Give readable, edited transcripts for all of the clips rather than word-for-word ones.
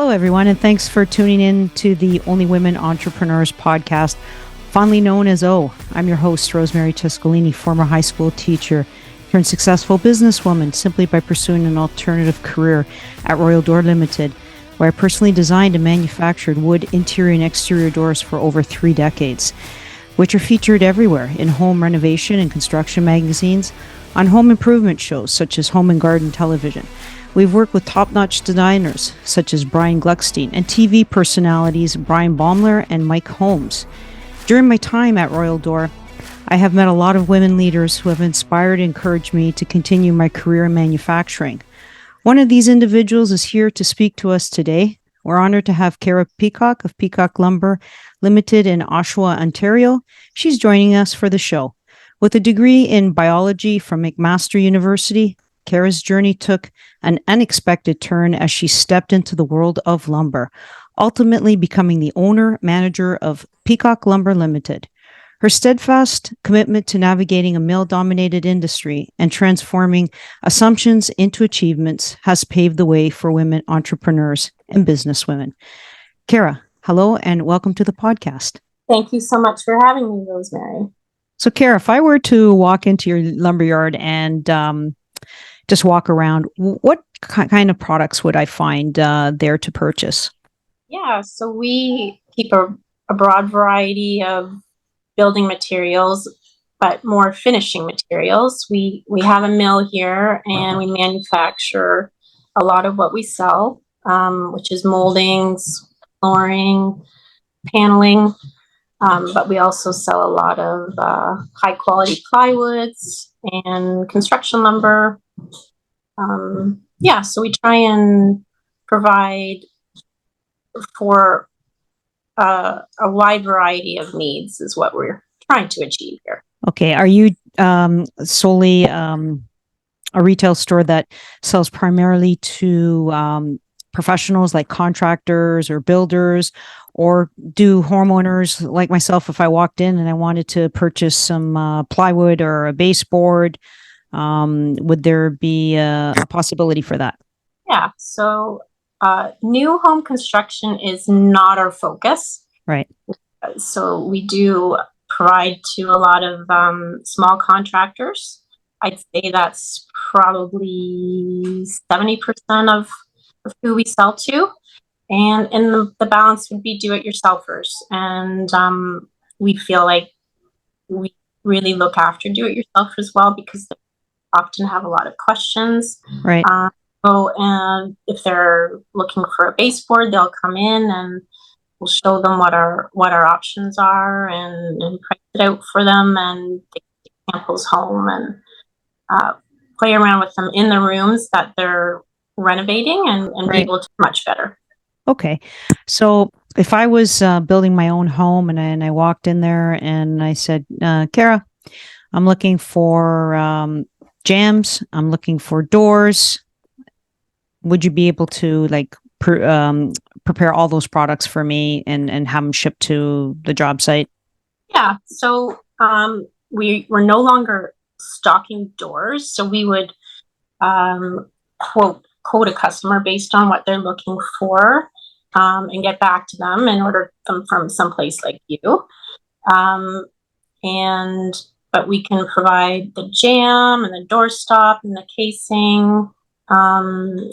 Hello, everyone, and thanks for tuning in to the Only Women Entrepreneurs podcast, fondly known as O. I'm your host, Rosemary Cescolini, former high school teacher turned successful businesswoman simply by pursuing an alternative career at Royal Door Limited, where I personally designed and manufactured wood interior and exterior doors for over 3 decades, which are featured everywhere in home renovation and construction magazines, on home improvement shows such as Home and Garden Television. We've worked with top-notch designers such as Brian Gluckstein and TV personalities Brian Baumler and Mike Holmes. During my time at Royal Door, I have met a lot of women leaders who have inspired and encouraged me to continue my career in manufacturing. One of these individuals is here to speak to us today. We're honored to have Cara Peacock of Peacock Lumber Limited in Oshawa, Ontario. She's joining us for the show. With a degree in biology from McMaster University, Cara's journey took an unexpected turn as she stepped into the world of lumber, ultimately becoming the owner-manager of Peacock Lumber Limited. Her steadfast commitment to navigating a male-dominated industry and transforming assumptions into achievements has paved the way for women entrepreneurs and businesswomen. Cara, hello and welcome to the podcast. Thank you so much for having me, Rosemary. So, Cara, if I were to walk into your lumberyard and just walk around, what kind of products would I find there to purchase? Yeah, so we keep a broad variety of building materials, but more finishing materials. We have a mill here and we manufacture a lot of what we sell, which is moldings, flooring, paneling, but we also sell a lot of high quality plywoods and construction lumber. So we try and provide for a wide variety of needs is what we're trying to achieve here. Okay. Are you solely a retail store that sells primarily to professionals like contractors or builders, or do homeowners like myself, if I walked in and I wanted to purchase some plywood or a baseboard, would there be a possibility for that? Yeah. So new home construction is not our focus. Right. So we do provide to a lot of small contractors. I'd say that's probably 70% of who we sell to. And the balance would be do-it-yourselfers. And we feel like we really look after do-it-yourself as well, because they often have a lot of questions. Right. And if they're looking for a baseboard, they'll come in and we'll show them what our options are and price it out for them, and take samples home and play around with them in the rooms that they're renovating and Right. be able to do much better. Okay. So if I was building my own home and I walked in there and I said, Cara, I'm looking for jambs, I'm looking for doors, would you be able to prepare all those products for me and have them shipped to the job site? Yeah. So we're no longer stocking doors. So we would quote a customer based on what they're looking for and get back to them and order them from someplace like you. But we can provide the jamb and the doorstop and the casing,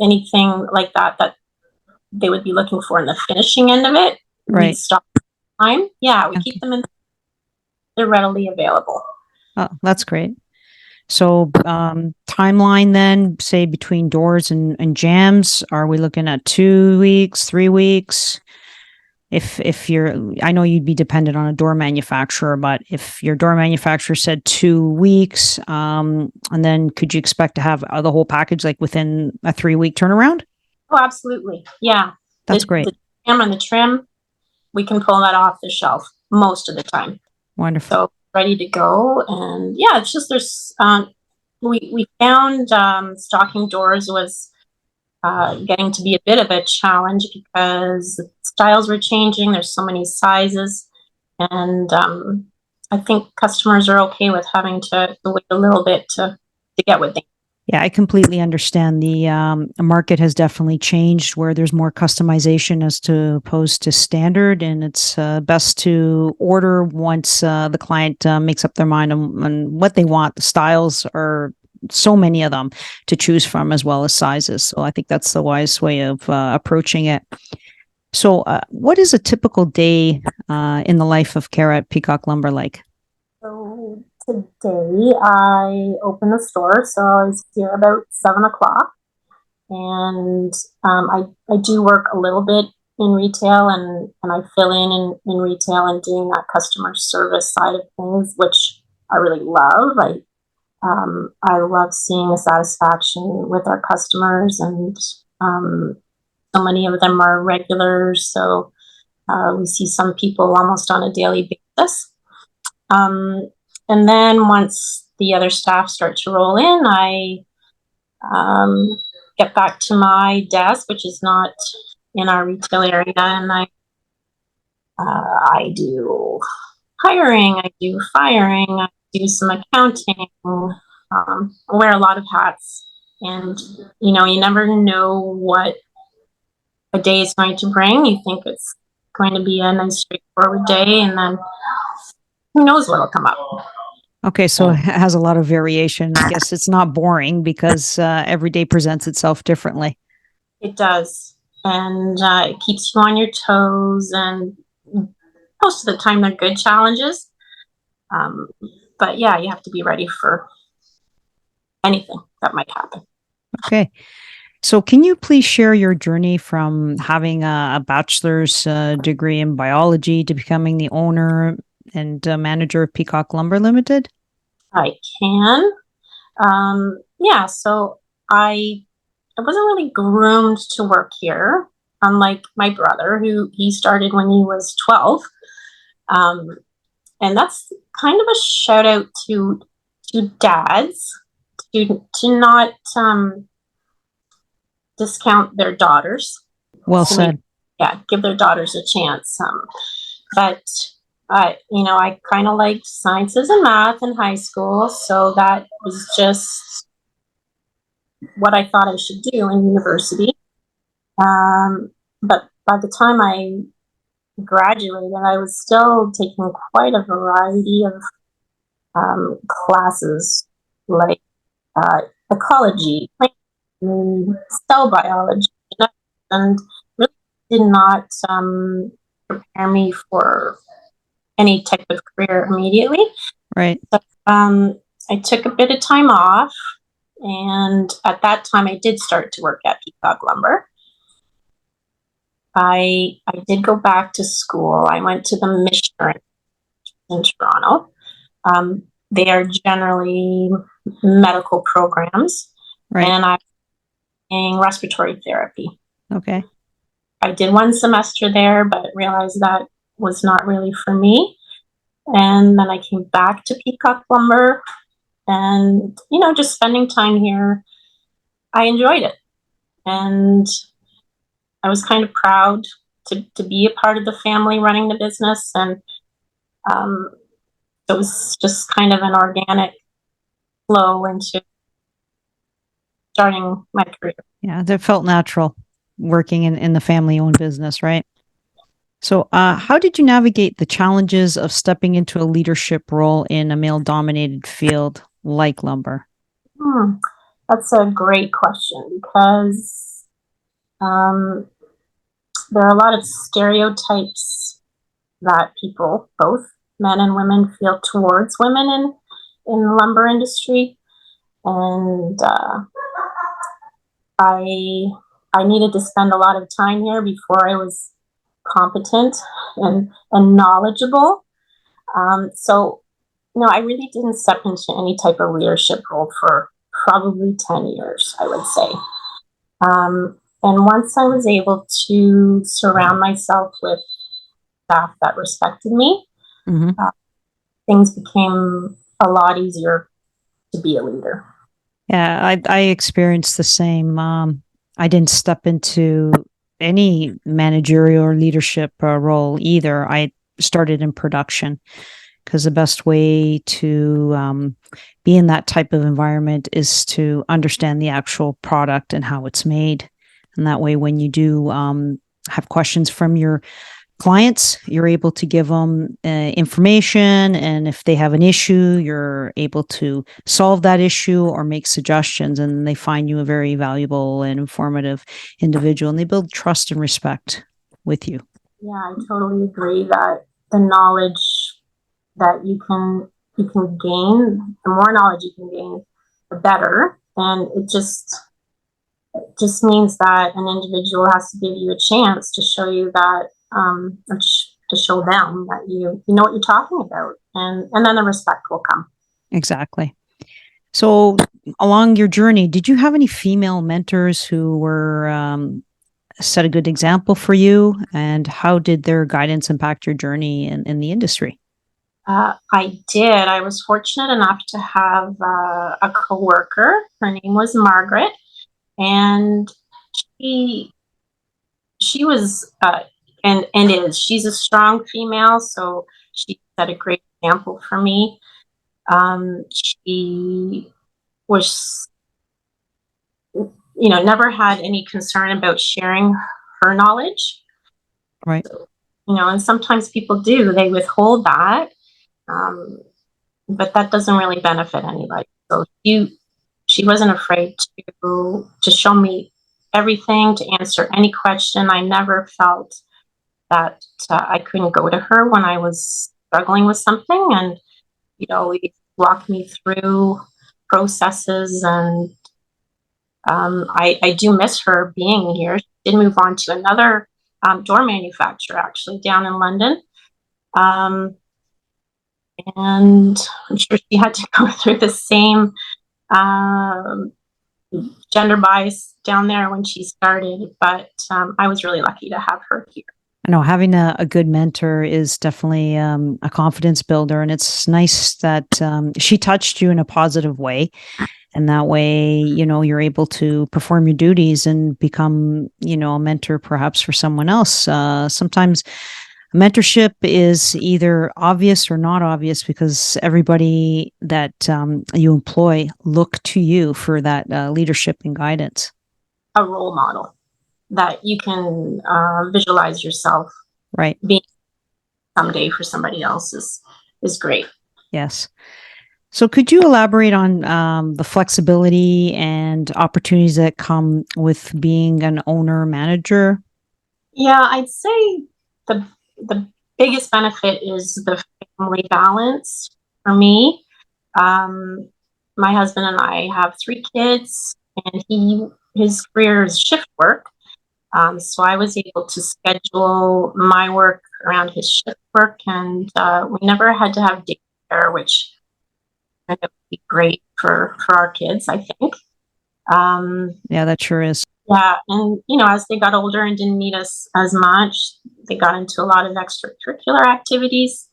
anything like that they would be looking for in the finishing end of it. Right. We stock time. Yeah, we keep them in. They're readily available. Oh, that's great. So timeline then, say between doors and jams, are we looking at 2 weeks, 3 weeks? If I know you'd be dependent on a door manufacturer, but if your door manufacturer said 2 weeks, and then could you expect to have the whole package like within a 3-week turnaround? Oh, absolutely. Yeah. That's great. The jam and the trim, we can pull that off the shelf most of the time. Wonderful. So ready to go. And yeah, it's just there's we found stocking doors was getting to be a bit of a challenge because the styles were changing. There's so many sizes, and I think customers are okay with having to wait a little bit to get what they need. Yeah, I completely understand. The market has definitely changed where there's more customization as to opposed to standard, and it's best to order once the client makes up their mind on what they want. The styles are so many of them to choose from, as well as sizes. So I think that's the wise way of approaching it. So, what is a typical day in the life of Cara at Peacock Lumber like? So today I open the store, so I was here about 7 o'clock, and I do work a little bit in retail, and I fill in retail and doing that customer service side of things, which I really love. I love seeing the satisfaction with our customers, and so many of them are regulars. So we see some people almost on a daily basis. And then once the other staff start to roll in, I get back to my desk, which is not in our retail area, and I do hiring, I do firing, I do some accounting. I wear a lot of hats, and you never know what a day is going to bring. You think it's going to be a nice straightforward day, and then who knows what'll come up. Okay, so it has a lot of variation. I guess it's not boring because every day presents itself differently. It does, and it keeps you on your toes, and most of the time they're good challenges. But yeah, you have to be ready for anything that might happen. Okay. So, can you please share your journey from having a bachelor's degree in biology to becoming the owner and manager of Peacock Lumber Limited? I can. Yeah, so I wasn't really groomed to work here, unlike my brother, who he started when he was 12. Um, and that's kind of a shout out to dads to not discount their daughters. Well said. Yeah, give their daughters a chance. But I kind of liked sciences and math in high school, so that was just what I thought I should do in university. But by the time I graduated, I was still taking quite a variety of classes, like ecology, cell biology, and really did not prepare me for any type of career immediately. Right. So, I took a bit of time off, and at that time I did start to work at Peacock Lumber. I did go back to school. I went to the Missionary in Toronto. They are generally medical programs, Right. and I'm in respiratory therapy. Okay. I did one semester there, but realized that was not really for me. And then I came back to Peacock Lumber, and just spending time here, I enjoyed it, and I was kind of proud to be a part of the family running the business, and it was just kind of an organic flow into starting my career. Yeah, that felt natural working in the family owned business, right? So, how did you navigate the challenges of stepping into a leadership role in a male dominated field like lumber? That's a great question, because there are a lot of stereotypes that people, both men and women, feel towards women in the lumber industry, and I needed to spend a lot of time here before I was competent and knowledgeable. So I really didn't step into any type of leadership role for probably 10 years, I would say. And once I was able to surround myself with staff that respected me, things became a lot easier to be a leader. Yeah, I experienced the same. I didn't step into any managerial or leadership role either. I started in production because the best way to be in that type of environment is to understand the actual product and how it's made. And that way, when you do have questions from your clients, you're able to give them information. And if they have an issue, you're able to solve that issue or make suggestions. And they find you a very valuable and informative individual, and they build trust and respect with you. Yeah, I totally agree that the knowledge that you can gain, the more knowledge you can gain, the better. And it just means that an individual has to give you a chance to show you that, to show them that you know what you're talking about, and then the respect will come. Exactly. So, along your journey, did you have any female mentors who were set a good example for you, and how did their guidance impact your journey in the industry? I did. I was fortunate enough to have a coworker. Her name was Margaret, and she was and is, she's a strong female, so she set a great example for me. She was, never had any concern about sharing her knowledge. Right. So, and sometimes people do, they withhold that, but that doesn't really benefit anybody. So she wasn't afraid to show me everything, to answer any question. I never felt that I couldn't go to her when I was struggling with something, and we walked me through processes. And I do miss her being here. She did move on to another door manufacturer, actually, down in London. And I'm sure she had to go through the same gender bias down there when she started, but I was really lucky to have her here. I know having a good mentor is definitely a confidence builder, and it's nice that she touched you in a positive way. And that way, you're able to perform your duties and become, a mentor perhaps for someone else. Sometimes mentorship is either obvious or not obvious, because everybody that you employ look to you for that leadership and guidance. A role model that you can visualize yourself right being someday for somebody else is great. Yes. So could you elaborate on the flexibility and opportunities that come with being an owner manager? Yeah, I'd say the biggest benefit is the family balance for me. My husband and I have 3 kids, and his career is shift work. So I was able to schedule my work around his shift work, and we never had to have daycare, which would be great for our kids, I think. Yeah, that sure is. Yeah, and as they got older and didn't need us as much, they got into a lot of extracurricular activities.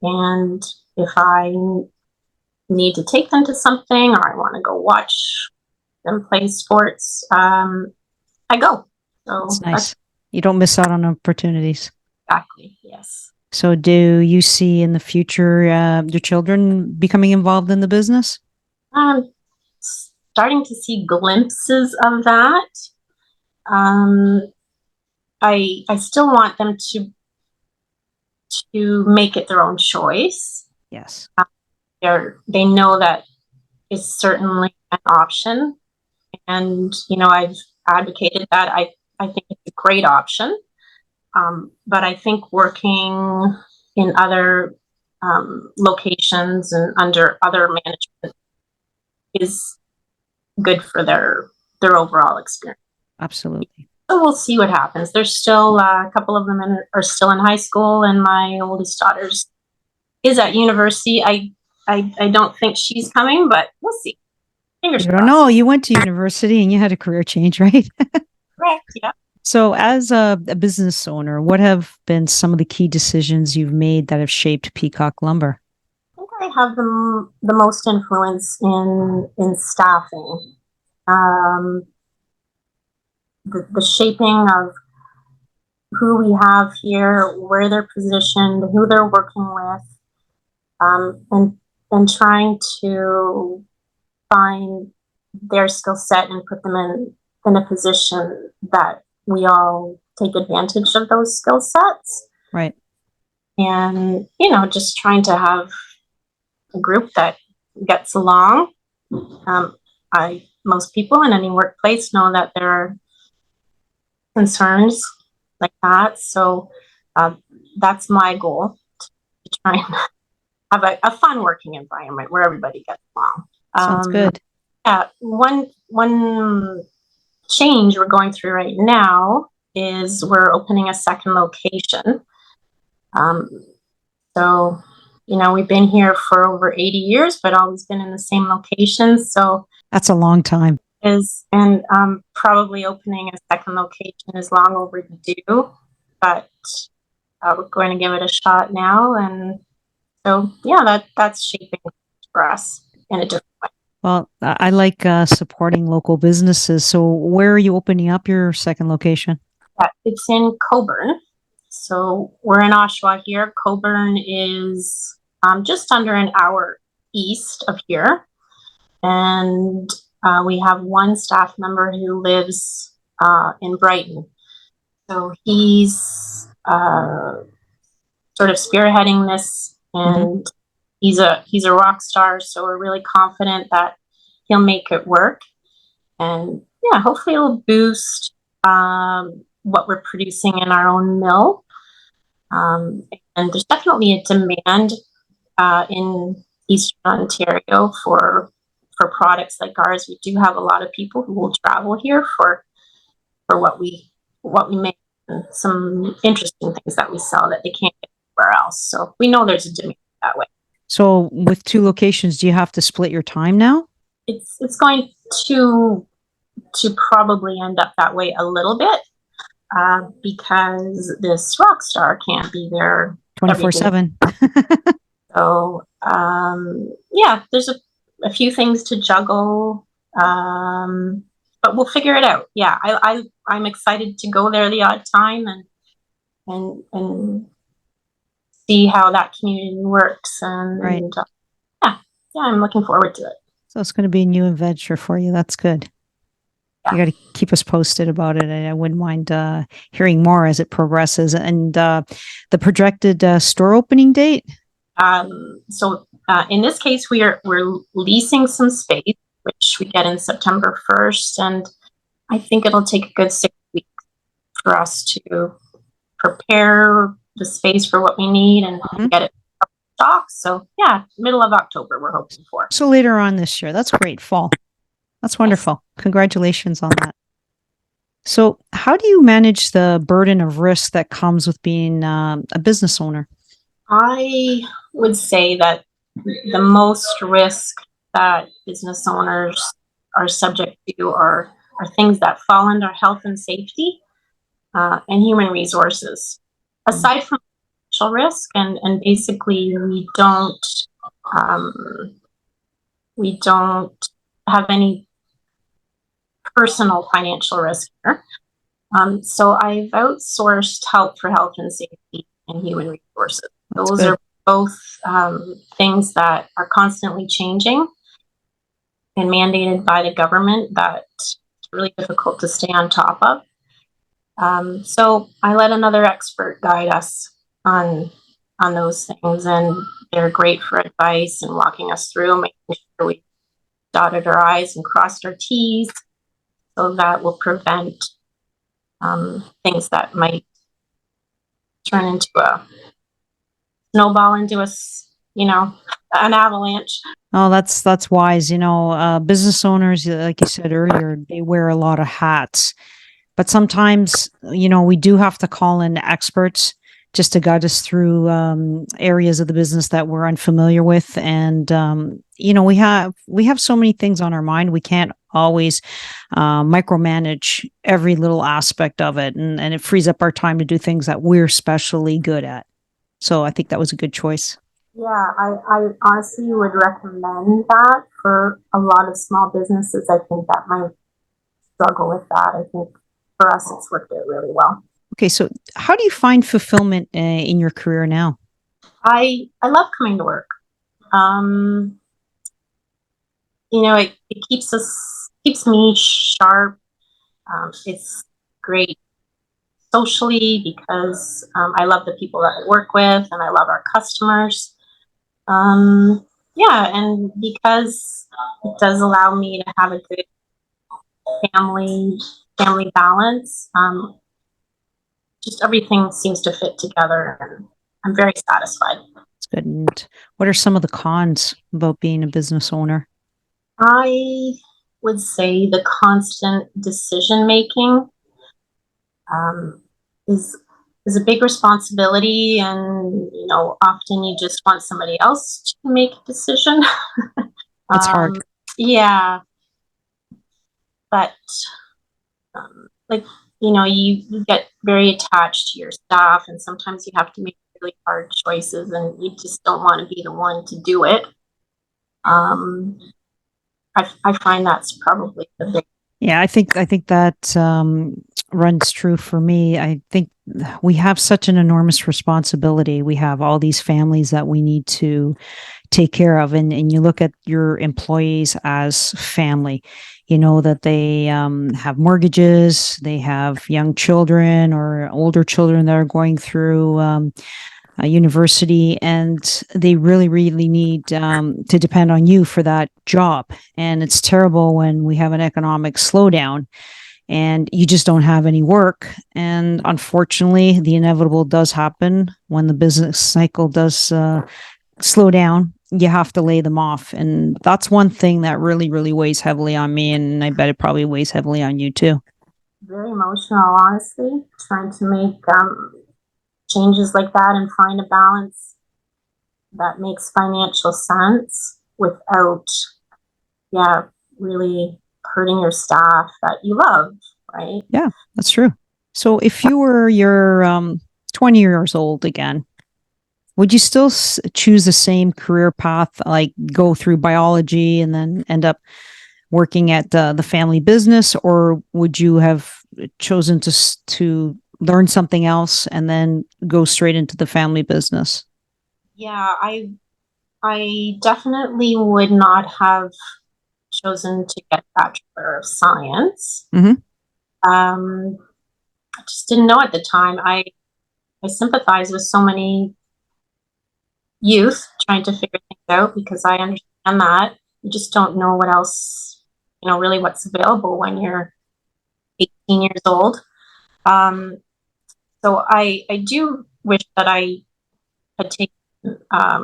And if I need to take them to something, or I want to go watch them play sports, I go. So that's nice. You don't miss out on opportunities. Exactly. Yes. So do you see in the future your children becoming involved in the business? Starting to see glimpses of that. I still want them to make it their own choice. Yes. They know that it's certainly an option, and I've advocated that. I think it's a great option, but I think working in other locations and under other management is good for their overall experience. Absolutely. So we'll see what happens. There's still a couple of them are still in high school, and my oldest daughter's is at university. I don't think she's coming, but we'll see. Fingers I don't crossed. know. You went to university and you had a career change, right? Correct. Yeah. So, as a business owner, what have been some of the key decisions you've made that have shaped Peacock Lumber? I think I have the most influence in staffing. The shaping of who we have here, where they're positioned, who they're working with. and trying to find their skill set and put them in a position that we all take advantage of those skill sets. Right. And, just trying to have a group that gets along. Most people in any workplace know that there are concerns like that. So that's my goal, to try and have a fun working environment where everybody gets along. Sounds good. Yeah, one change we're going through right now is we're opening a second location. So, we've been here for over 80 years, but always been in the same location. So that's a long time. Probably opening a second location is long overdue, but we're going to give it a shot now. And so, yeah, that's shaping for us in a different way. Well, I like supporting local businesses. So where are you opening up your second location? It's in Coburn. So we're in Oshawa here. Coburn is just under an hour east of here. And we have one staff member who lives in Brighton. So he's sort of spearheading this, and he's a rock star. So we're really confident that he'll make it work. And yeah, hopefully it'll boost what we're producing in our own mill. And there's definitely a demand in Eastern Ontario for products like ours. We do have a lot of people who will travel here for what we make, and some interesting things that we sell that they can't get anywhere else. So we know there's a demand that way. So with 2 locations, do you have to split your time now? It's going to probably end up that way a little bit because this rock star can't be there 24/7. So yeah, there's a few things to juggle, but we'll figure it out. Yeah, I'm excited to go there the odd time and see how that community works. And right. Yeah, I'm looking forward to it. So it's going to be a new adventure for you. That's good. Yeah. You got to keep us posted about it. I wouldn't mind hearing more as it progresses. And the projected store opening date? So in this case, we're leasing some space, which we get in September 1st, and I think it'll take a good 6 weeks for us to prepare the space for what we need and get it stocked. So yeah, middle of October we're hoping for. So later on this year. That's great. Fall. That's wonderful. Yes. Congratulations on that. So how do you manage the burden of risk that comes with being a business owner? I would say that the most risk that business owners are subject to are things that fall under health and safety and human resources. Aside from financial risk, and basically we don't have any personal financial risk here. So I've outsourced help for health and safety and human resources. Those are both things that are constantly changing and mandated by the government that it's really difficult to stay on top of. So I let another expert guide us on those things, and they're great for advice and walking us through, making sure we dotted our I's and crossed our T's, so that will prevent things that might turn into a snowball into an avalanche. Oh, that's wise. Business owners, like you said earlier, they wear a lot of hats, but sometimes, we do have to call in experts just to guide us through areas of the business that we're unfamiliar with. And, we have so many things on our mind. We can't always micromanage every little aspect of it. And it frees up our time to do things that we're especially good at. So I think that was a good choice. Yeah, I honestly would recommend that for a lot of small businesses. I think that might struggle with that. I think for us, it's worked out really well. Okay, so how do you find fulfillment in your career now? I love coming to work. Um, it keeps me sharp. It's great socially because I love the people that I work with and I love our customers. Yeah, and because it does allow me to have a good family family balance. Just everything seems to fit together, and I'm very satisfied. It's good. And what are some of the cons about being a business owner? I would say the constant decision making um, is is a big responsibility, and often you just want somebody else to make a decision. That's hard. Yeah, but like you get very attached to your staff, and sometimes you have to make really hard choices, and you just don't want to be the one to do it. Um, I find that's probably the big. Yeah, I think that runs true for me. I think we have such an enormous responsibility. We have all these families that we need to take care of, and you look at your employees as family. You know that they have mortgages, they have young children or older children that are going through university, and they really, really need to depend on you for that job. And it's terrible when we have an economic slowdown and you just don't have any work. And unfortunately, the inevitable does happen when the business cycle does slow down. You have to lay them off. And that's one thing that really, really weighs heavily on me. And I bet it probably weighs heavily on you too. Very emotional, honestly, trying to make changes like that and find a balance that makes financial sense without, yeah, really hurting your staff that you love, right? Yeah, that's true. So if you were your 20 years old again, would you still choose the same career path, like go through biology and then end up working at the family business, or would you have chosen to learn something else and then go straight into the family business? Yeah, I definitely would not have chosen to get a Bachelor of Science. Mm-hmm. I just didn't know at the time. I sympathize with so many youth trying to figure things out because I understand that you just don't know what else, really what's available when you're 18 years old. Um, so I do wish that I had taken a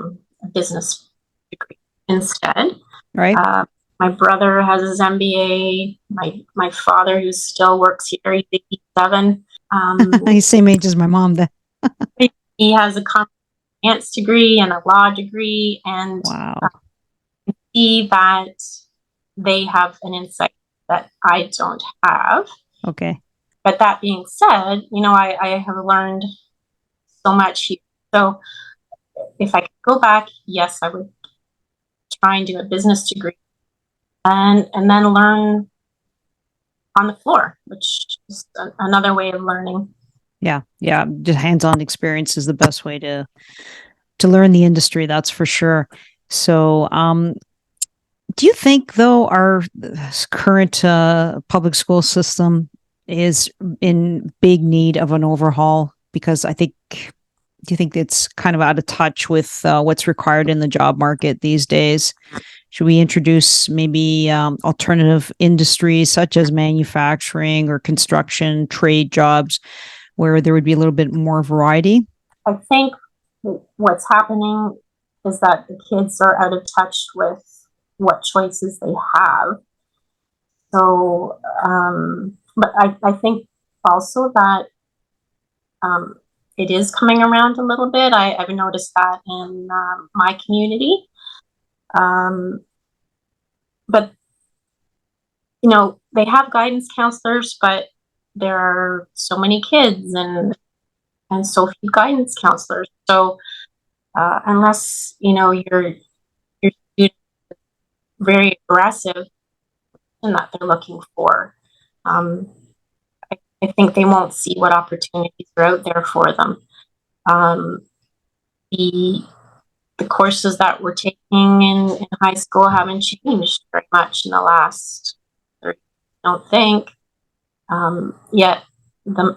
business degree instead. Right. Uh, my brother has his MBA. My father, who still works here, he's 87. He's same age as my mom. Then. He has a finance degree and a law degree, and Wow. see that they have an insight that I don't have. Okay. But that being said, I have learned so much here. So if I could go back, yes, I would try and do a business degree and then learn on the floor, which is another way of learning. Yeah. Yeah. Just hands-on experience is the best way to learn the industry. That's for sure. So, do you think, though, our current public school system is in big need of an overhaul? Because do you think it's kind of out of touch with what's required in the job market these days? Should we introduce maybe alternative industries such as manufacturing or construction, trade jobs, where there would be a little bit more variety? I think what's happening is that the kids are out of touch with what choices they have. So, but I think also that it is coming around a little bit. I've noticed that in my community. Um, but, they have guidance counselors, but there are so many kids and so few guidance counselors. So unless, your student is very aggressive in that they're looking for, um, I think they won't see what opportunities are out there for them. Um, the the courses that we're taking in high school haven't changed very much in the last, I don't think. Yet the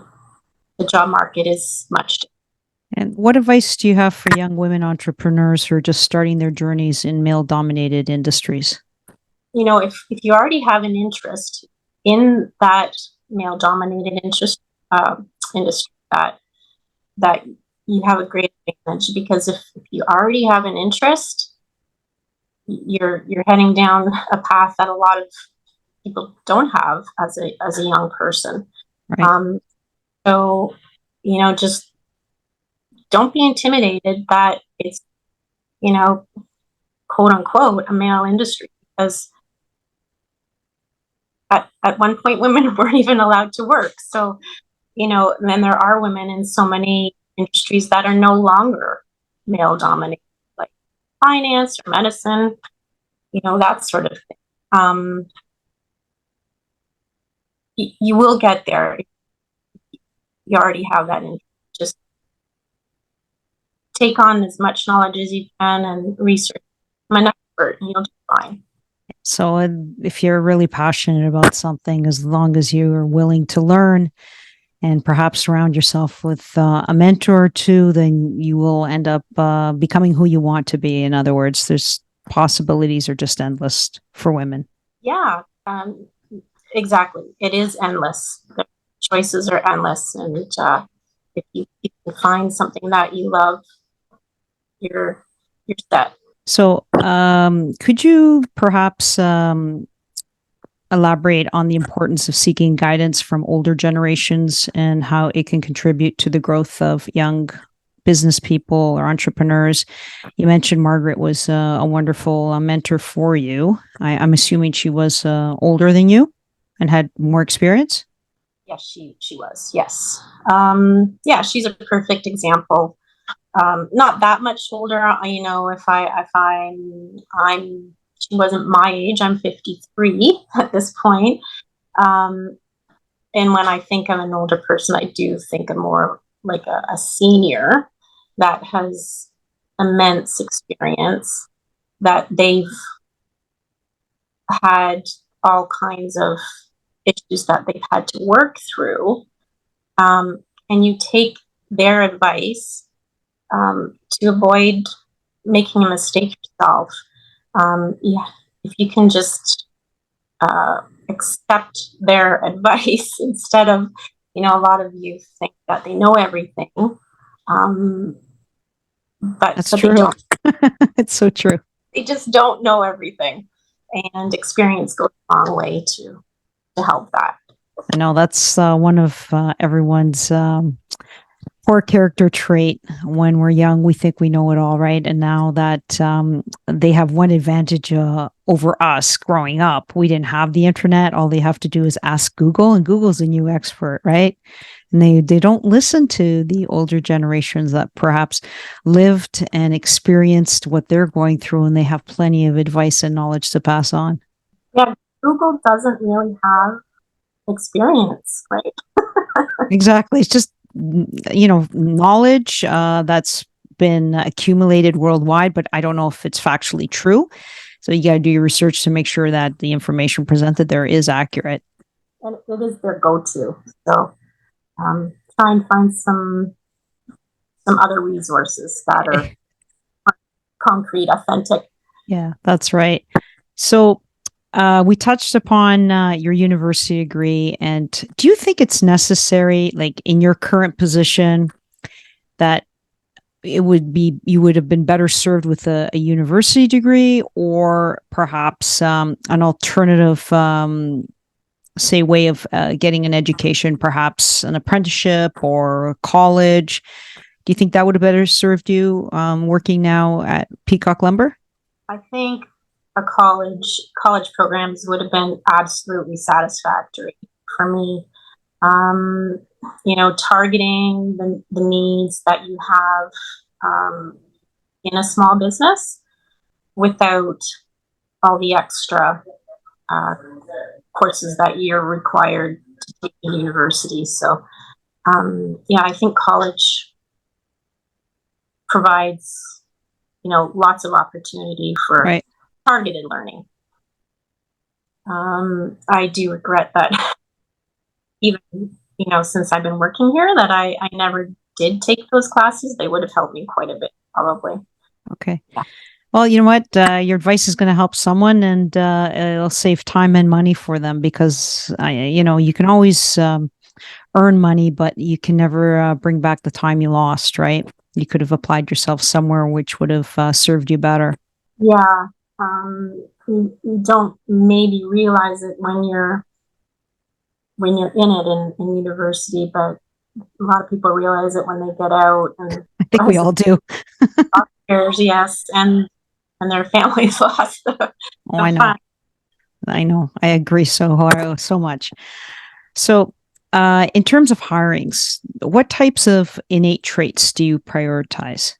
job market is much different. And what advice do you have for young women entrepreneurs who are just starting their journeys in male-dominated industries? You know, if you already have an interest in that male-dominated industry, that you have a great advantage, because if you already have an interest, you're heading down a path that a lot of people don't have as a young person. Right. So, you know, just don't be intimidated that it's, you know, quote unquote, a male industry, because at one point women weren't even allowed to work. So, you know, and then there are women in so many industries that are no longer male dominated, like finance or medicine, you know, that sort of thing. You will get there. You already have that interest. Just take on as much knowledge as you can and research. I'm an expert, and you'll do fine. So if you're really passionate about something, as long as you are willing to learn and perhaps surround yourself with a mentor or two, then you will end up becoming who you want to be. In other words, there's possibilities are just endless for women. Yeah, exactly. It is endless. The choices are endless, and if you can find something that you love, you're set. So, could you perhaps elaborate on the importance of seeking guidance from older generations and how it can contribute to the growth of young business people or entrepreneurs? You mentioned Margaret was a wonderful mentor for you. I'm assuming she was older than you and had more experience. Yes, she was. Yes. Yeah, she's a perfect example. Not that much older, you know. I'm she wasn't my age. I'm 53 at this point. Um, and when I think of an older person, I do think of more like a senior that has immense experience, that they've had all kinds of issues that they've had to work through. And you take their advice to avoid making a mistake yourself. Yeah, if you can just accept their advice instead of, you know, a lot of you think that they know everything, That's but they true. don't. It's so true. They just don't know everything, and experience goes a long way to help that. I know that's one of everyone's poor character trait. When we're young, we think we know it all, right? And now that they have one advantage over us growing up, we didn't have the internet. All they have to do is ask Google, and Google's a new expert, right? And they don't listen to the older generations that perhaps lived and experienced what they're going through, and they have plenty of advice and knowledge to pass on. Yeah, Google doesn't really have experience, right? Exactly. It's just, knowledge that's been accumulated worldwide, but I don't know if it's factually true. So you got to do your research to make sure that the information presented there is accurate. And it is their go-to. So try and find some other resources that are concrete, authentic. Yeah, that's right. So we touched upon your university degree, and do you think it's necessary, like in your current position, that you would have been better served with a university degree, or perhaps an alternative, say, way of getting an education, perhaps an apprenticeship or college? Do you think that would have better served you working now at Peacock Lumber? I think a college programs would have been absolutely satisfactory for me. You know, targeting the needs that you have in a small business without all the extra uh, courses that you're required to take in university. So, yeah, I think college provides lots of opportunity for Right. targeted learning. I do regret that even, since I've been working here, that I never did take those classes. They would have helped me quite a bit, probably. Okay. Well, you know what? Your advice is going to help someone, and it'll save time and money for them because you can always earn money, but you can never bring back the time you lost, right? You could have applied yourself somewhere which would have served you better. Yeah. You don't maybe realize it when you're in it in university, but a lot of people realize it when they get out and I think we all do. years, yes, and their families lost the Oh, I know. fun. I know. I agree so much. So, in terms of hirings, what types of innate traits do you prioritize?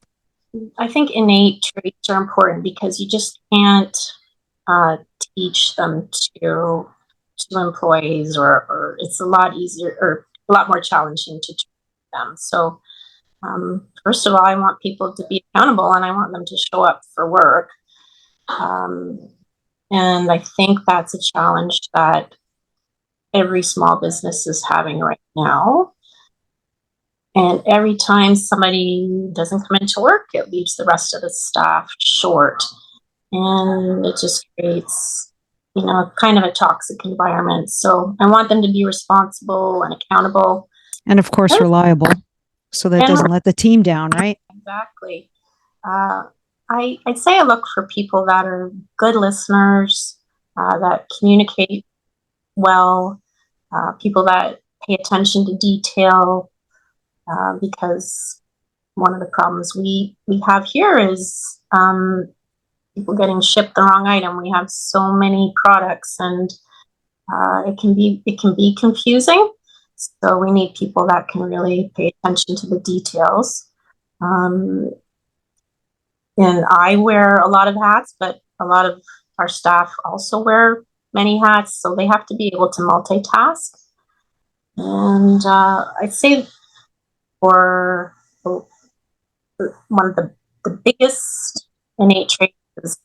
I think innate traits are important because you just can't teach them to employees, or it's a lot easier or a lot more challenging to teach them. So, first of all, I want people to be accountable and I want them to show up for work. And I think that's a challenge that every small business is having right now. And every time somebody doesn't come into work, it leaves the rest of the staff short. And it just creates, kind of a toxic environment. So I want them to be responsible and accountable. And of course, reliable, so that it doesn't let the team down, right? Exactly. I'd say I look for people that are good listeners, that communicate well, people that pay attention to detail, because one of the problems we have here is people getting shipped the wrong item. We have so many products, and it can be confusing. So we need people that can really pay attention to the details. And I wear a lot of hats, but a lot of our staff also wear many hats, so they have to be able to multitask. And I'd say for one of the biggest innate traits is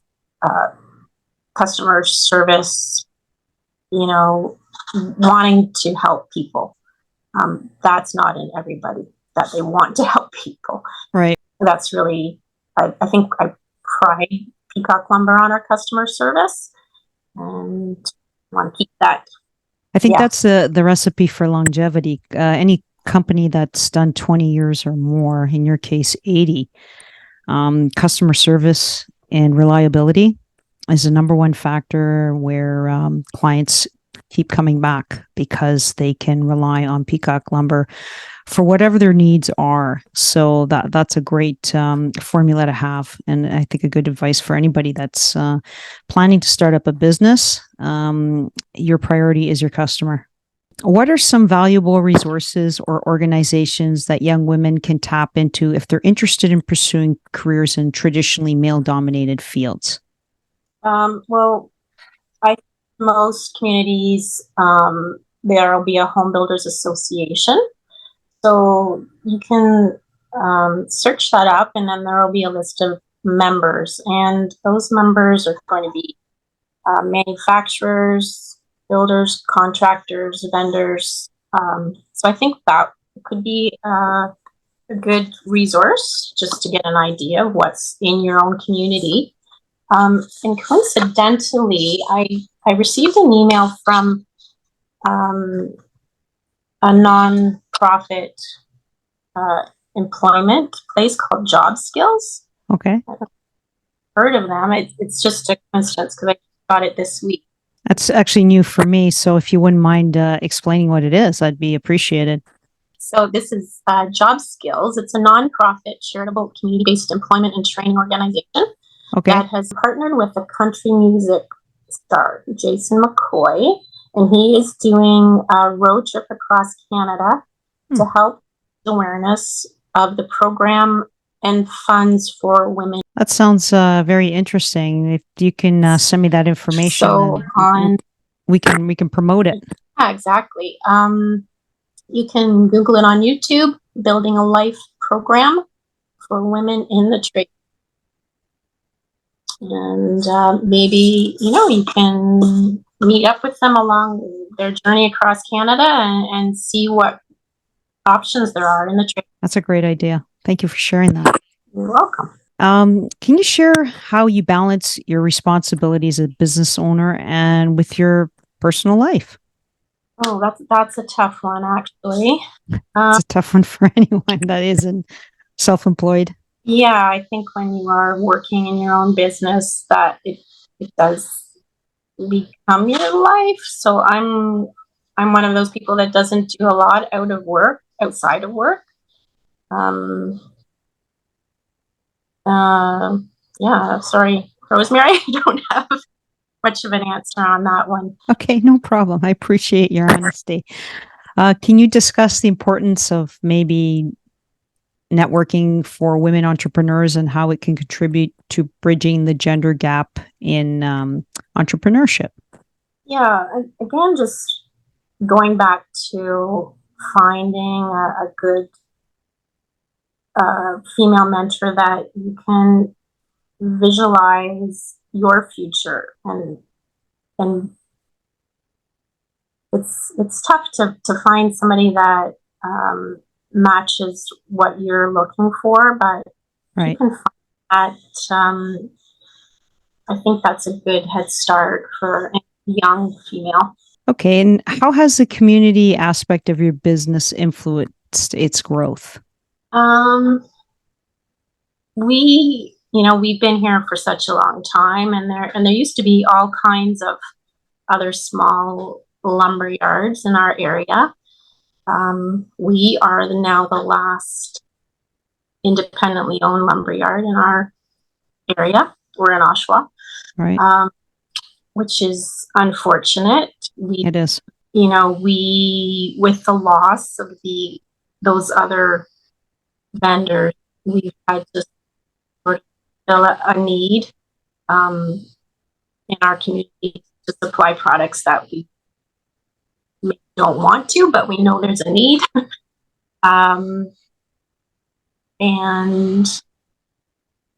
customer service, wanting to help people. That's not in everybody that they want to help people. Right. That's really, I think I pride Peacock Lumber on our customer service and want to keep that. I think that's the recipe for longevity. Any company that's done 20 years or more, in your case, 80, customer service and reliability is the number one factor where clients keep coming back because they can rely on Peacock Lumber for whatever their needs are. So that's a great formula to have, and I think a good advice for anybody that's planning to start up a business. Your priority is your customer. What are some valuable resources or organizations that young women can tap into if they're interested in pursuing careers in traditionally male-dominated fields? Well, most communities, there will be a home builders association. So you can search that up, and then there will be a list of members. And those members are going to be manufacturers, builders, contractors, vendors. So I think that could be a good resource just to get an idea of what's in your own community. And coincidentally, I received an email from a non-profit employment place called Job Skills. Okay. I've heard of them. It's just a coincidence because I got it this week. That's actually new for me. So if you wouldn't mind explaining what it is, I'd be appreciated. So this is Job Skills. It's a non-profit charitable community-based employment and training organization that has partnered with a country music star, Jason McCoy, and he is doing a road trip across Canada to help awareness of the program and funds for women. That sounds very interesting. If you can send me that information, so we can promote it. Yeah, exactly. You can Google it on YouTube, Building a Life Program for Women in the Trade. And maybe, you can meet up with them along their journey across Canada and see what options there are in the trade. That's a great idea. Thank you for sharing that. You're welcome. Can you share how you balance your responsibilities as a business owner and with your personal life? Oh, that's a tough one, actually. It's a tough one for anyone that isn't self-employed. Yeah, I think when you are working in your own business, that it does become your life. So I'm one of those people that doesn't do a lot outside of work. Um, yeah, sorry, Rosemary, I don't have much of an answer on that one. Okay, no problem. I appreciate your honesty. Can you discuss the importance of maybe networking for women entrepreneurs and how it can contribute to bridging the gender gap in entrepreneurship? Yeah, again, just going back to finding a good female mentor that you can visualize your future, and it's tough to find somebody that matches what you're looking for, but Right. you can find that. I think that's a good head start for a young female. Okay. And how has the community aspect of your business influenced its growth? We've been here for such a long time, and there used to be all kinds of other small lumber yards in our area. We are now the last independently owned lumber yard in our area. We're in Oshawa, Right. which is unfortunate. It is. We with the loss of those other vendors, we've had to sort of fill a need in our community to supply products that we don't want to, but we know there's a need. And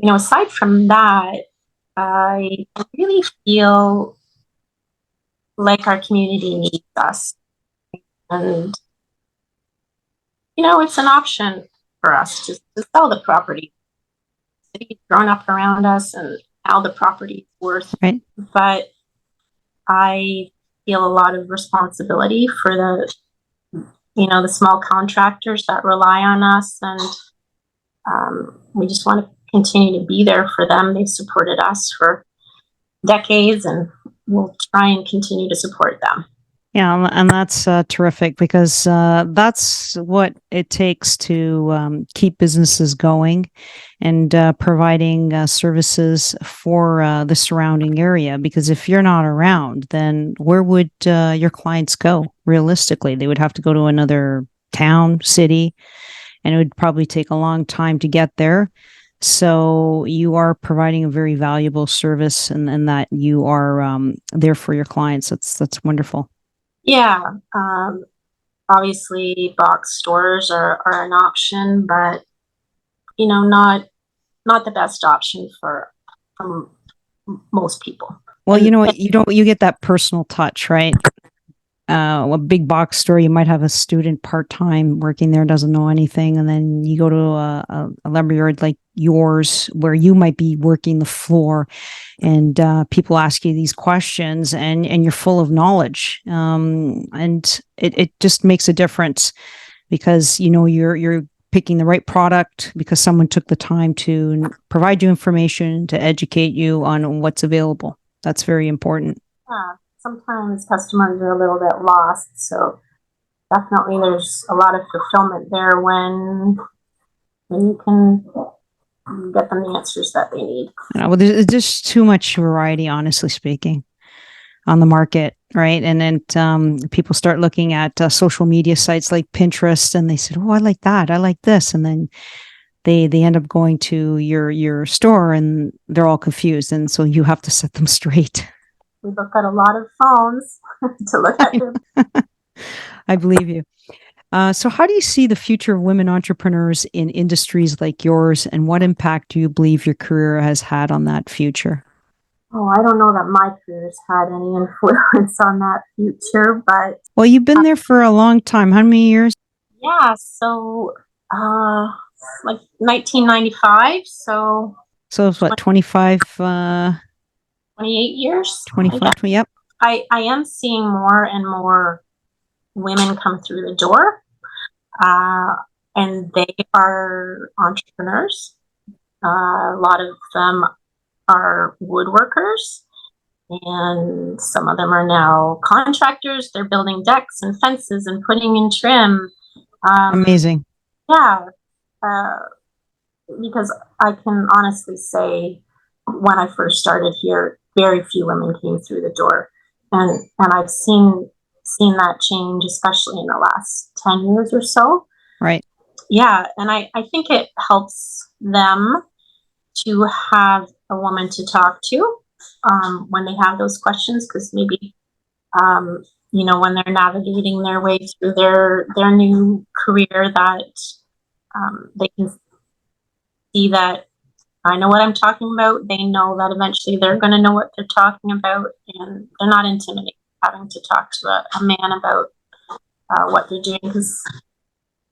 aside from that, I really feel like our community needs us, and it's an option for us to sell the property. The city's grown up around us, and how the property is worth. Right. But I feel a lot of responsibility for the small contractors that rely on us, and we just want to continue to be there for them. They've supported us for decades, and we'll try and continue to support them. Yeah, and that's terrific because that's what it takes to keep businesses going and providing services for the surrounding area. Because if you're not around, then where would your clients go? Realistically, they would have to go to another town, city, and it would probably take a long time to get there. So you are providing a very valuable service, and that you are there for your clients. That's wonderful. Yeah, obviously box stores are an option, but not the best option for most people. Well, you get that personal touch, right? A big box store, you might have a student part-time working there, doesn't know anything, and then you go to a lumberyard like yours where you might be working the floor, and people ask you these questions, and you're full of knowledge, and it just makes a difference because you're picking the right product because someone took the time to provide you information to educate you on what's available. That's very important. Sometimes customers are a little bit lost, so definitely there's a lot of fulfillment there when you can get them the answers that they need. Well, there's just too much variety, honestly speaking, on the market, right? And then people start looking at social media sites like Pinterest, and they said, "Oh, I like that. I like this," and then they end up going to your store, and they're all confused, and so you have to set them straight. We look at a lot of phones to look at them. I believe you. So how do you see the future of women entrepreneurs in industries like yours, and what impact do you believe your career has had on that future? Oh, I don't know that my career's had any influence on that future, but Well, you've been there for a long time. How many years? yeah, so uh like 1995, so So it's what, 25, 28 years, I 25, guess. 20, yep. I am seeing more and more women come through the door, and they are entrepreneurs. A lot of them are woodworkers, and some of them are now contractors. They're building decks and fences and putting in trim. Amazing. Yeah, uh, because I can honestly say, when I first started here, very few women came through the door, and I've seen that change, especially in the last 10 years or so. Right. Yeah, and I think it helps them to have a woman to talk to when they have those questions, because maybe when they're navigating their way through their new career, that they can see that I know what I'm talking about. They know that eventually they're going to know what they're talking about, and they're not intimidated having to talk to a man about what they're doing, because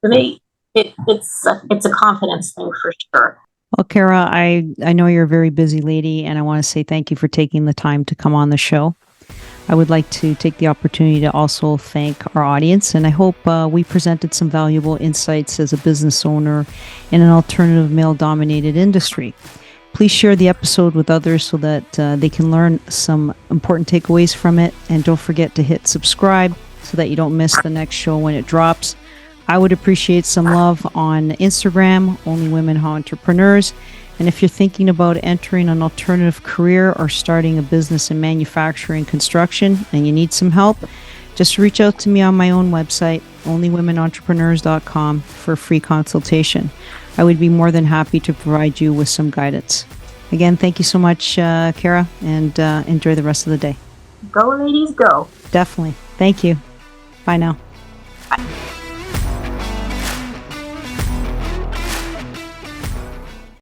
it's a confidence thing for sure. Well, Cara, I know you're a very busy lady, and I want to say thank you for taking the time to come on the show. I would like to take the opportunity to also thank our audience, and I hope we presented some valuable insights as a business owner in an alternative male-dominated industry. Please share the episode with others so that they can learn some important takeaways from it, and don't forget to hit subscribe so that you don't miss the next show when it drops. I would appreciate some love on Instagram, Only Women Entrepreneurs. And if you're thinking about entering an alternative career or starting a business in manufacturing construction and you need some help, just reach out to me on my own website, onlywomenentrepreneurs.com, for a free consultation. I would be more than happy to provide you with some guidance. Again, thank you so much, Cara, and enjoy the rest of the day. Go, ladies, go. Definitely. Thank you. Bye now.